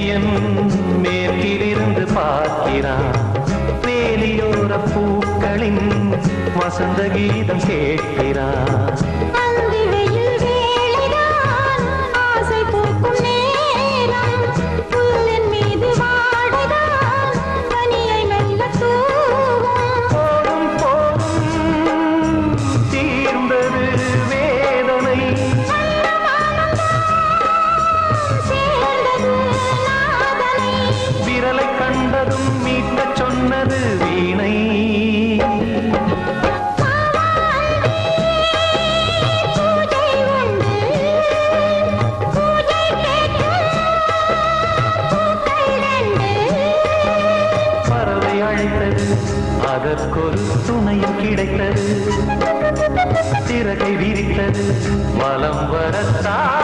சூரியன் மேற்கிலிருந்து பார்க்கிறான். வேலியோர பூக்களின் வசந்த கீதம் கேட்கிறான். கண்டதும் மீட்ட சொன்னது வீணை. பறவை அழைத்தது, அதற்கொரு துணையும் கிடைத்தது. சிறகை விரித்தது, வலம் வரத்தா